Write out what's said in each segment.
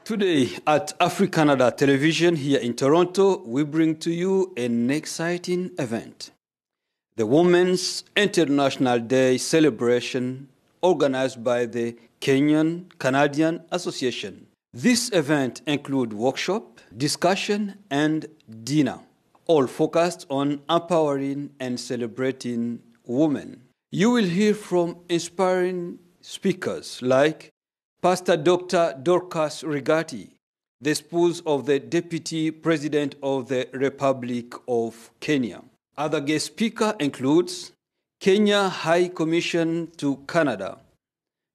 Today at Afro-Canada Television here in Toronto, we bring to you an exciting event. The Women's International Day celebration organized by the Kenyan Canadian Association. This event includes workshop, discussion, and dinner, all focused on empowering and celebrating women. You will hear from inspiring speakers like Pastor Dr. Dorcas Rigati, the spouse of the Deputy President of the Republic of Kenya. Other guest speaker includes Kenya High Commission to Canada,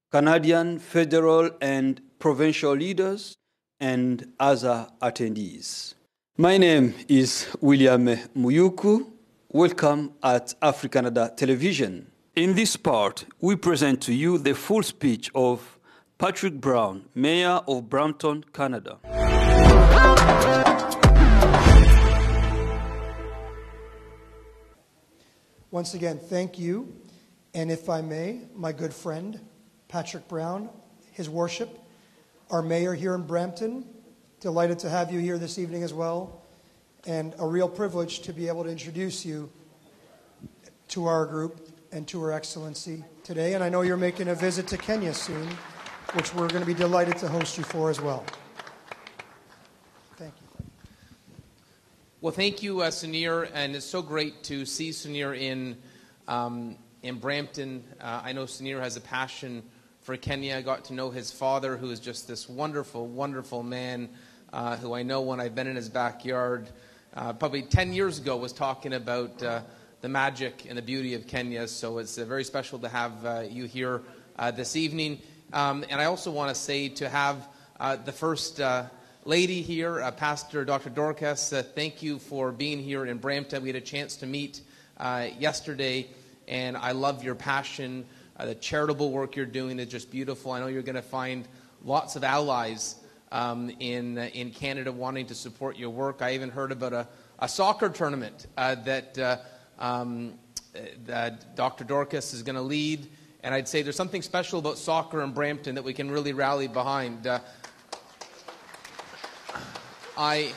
Canadian federal and provincial leaders, and other attendees. My name is William Muyuku. Welcome at Afro-Canada Television. In this part, we present to you the full speech of Patrick Brown, Mayor of Brampton, Canada. Once again, thank you. And if I may, my good friend, Patrick Brown, His Worship, our mayor here in Brampton, delighted to have you here this evening as well. And a real privilege to be able to introduce you to our group and to Her Excellency today. And I know you're making a visit to Kenya soon, which we're going to be delighted to host you for as well. Thank you. Well, thank you, Sunir, and it's so great to see Sunir in Brampton. I know Sunir has a passion for Kenya. I got to know his father, who is just this wonderful, wonderful man, who I know when I've been in his backyard, probably 10 years ago, was talking about the magic and the beauty of Kenya. So it's very special to have you here this evening. And I also want to say to have the First Lady here, Pastor Dr. Dorcas, thank you for being here in Brampton. We had a chance to meet yesterday, and I love your passion. The charitable work you're doing is just beautiful. I know you're going to find lots of allies in Canada wanting to support your work. I even heard about a soccer tournament that Dr. Dorcas is going to lead. And I'd say there's something special about soccer in Brampton that we can really rally behind. I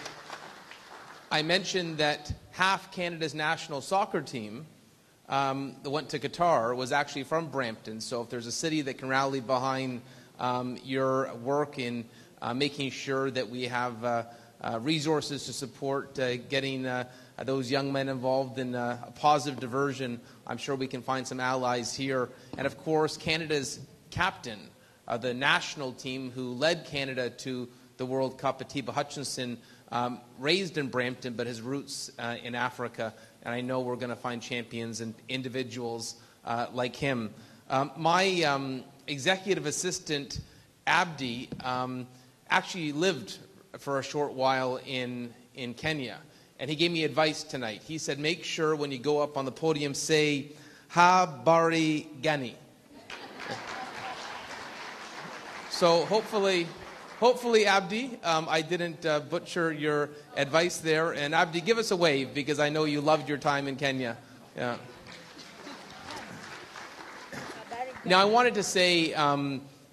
mentioned that half Canada's national soccer team that went to Qatar was actually from Brampton. So if there's a city that can rally behind your work in making sure that we have resources to support getting those young men involved in a positive diversion, I'm sure we can find some allies here. And of course, Canada's captain, the national team who led Canada to the World Cup, Atiba Hutchinson, raised in Brampton, but his roots in Africa. And I know we're going to find champions and individuals like him. My executive assistant, Abdi, actually lived for a short while in Kenya. And he gave me advice tonight. He said, make sure when you go up on the podium, say, Habari Gani. So hopefully, Abdi, I didn't butcher your advice there. And Abdi, give us a wave, because I know you loved your time in Kenya. Yeah. Now, I wanted to say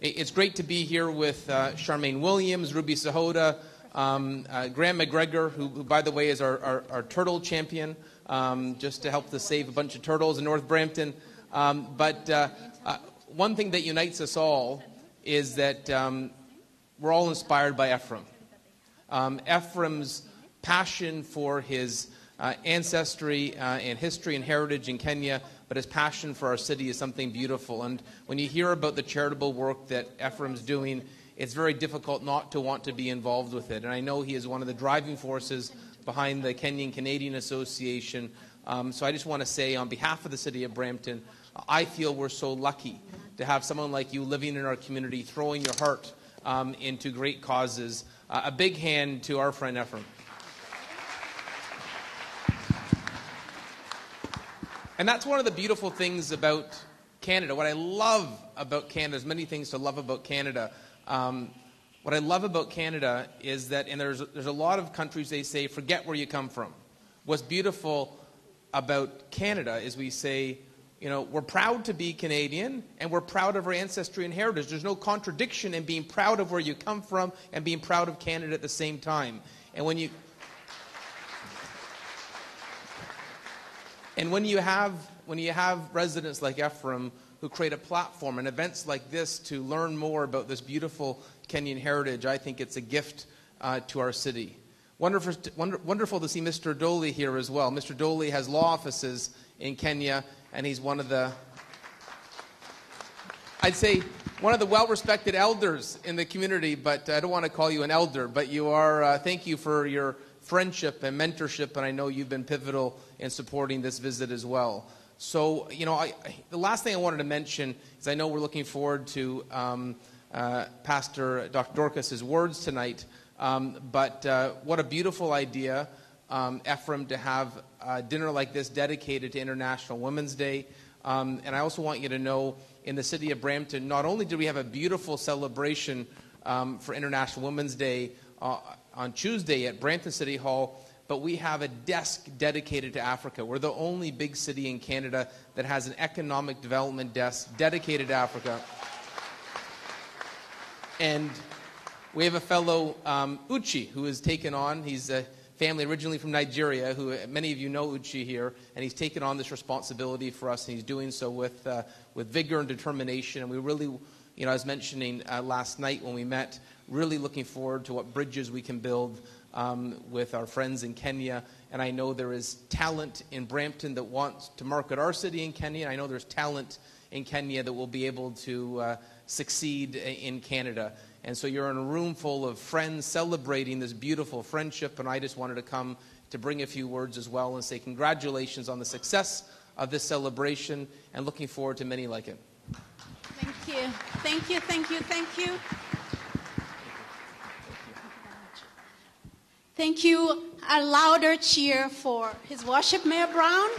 it's great to be here with Charmaine Williams, Ruby Sahota, Graham McGregor, who, by the way, is our turtle champion, just to help to save a bunch of turtles in North Brampton. But one thing that unites us all is that we're all inspired by Ephraim. Ephraim's passion for his ancestry and history and heritage in Kenya, but his passion for our city is something beautiful. And when you hear about the charitable work that Ephraim's doing, it's very difficult not to want to be involved with it. And I know he is one of the driving forces behind the Kenyan Canadian Association. So I just want to say, on behalf of the city of Brampton, I feel we're so lucky to have someone like you living in our community, throwing your heart into great causes. A big hand to our friend Ephraim. And that's one of the beautiful things about Canada. What I love about Canada, there's many things to love about Canada. What I love about Canada is that, and there's a lot of countries, they say, forget where you come from. What's beautiful about Canada is we say, You know, we're proud to be Canadian, and we're proud of our ancestry and heritage. There's no contradiction in being proud of where you come from and being proud of Canada at the same time. And when you have residents like Ephraim who create a platform and events like this to learn more about this beautiful Kenyan heritage, I think it's a gift to our city. Wonderful to see Mr. Doley here as well. Mr. Doley has law offices in Kenya, and he's one of the, I'd say, one of the well-respected elders in the community, but I don't want to call you an elder, but you are, thank you for your friendship and mentorship, and I know you've been pivotal in supporting this visit as well. So, you know, the last thing I wanted to mention is I know we're looking forward to Pastor Dr. Dorcas's words tonight, but what a beautiful idea, Ephraim, to have a dinner like this dedicated to International Women's Day. And I also want you to know, in the city of Brampton, not only do we have a beautiful celebration for International Women's Day on Tuesday at Brampton City Hall, but we have a desk dedicated to Africa. We're the only big city in Canada that has an economic development desk dedicated to Africa. And we have a fellow, Uchi, who has taken on, he's a family originally from Nigeria, who many of you know Uchi here, and he's taken on this responsibility for us, and he's doing so with vigor and determination. And we really, you know, I was mentioning last night when we met, really looking forward to what bridges we can build with our friends in Kenya. And I know there is talent in Brampton that wants to market our city in Kenya. And I know there's talent in Kenya that will be able to succeed in Canada. And so you're in a room full of friends celebrating this beautiful friendship, and I just wanted to come to bring a few words as well and say congratulations on the success of this celebration, and looking forward to many like it. Thank you. Thank you, thank you, thank you. Thank you. A louder cheer for His Worship Mayor Brown.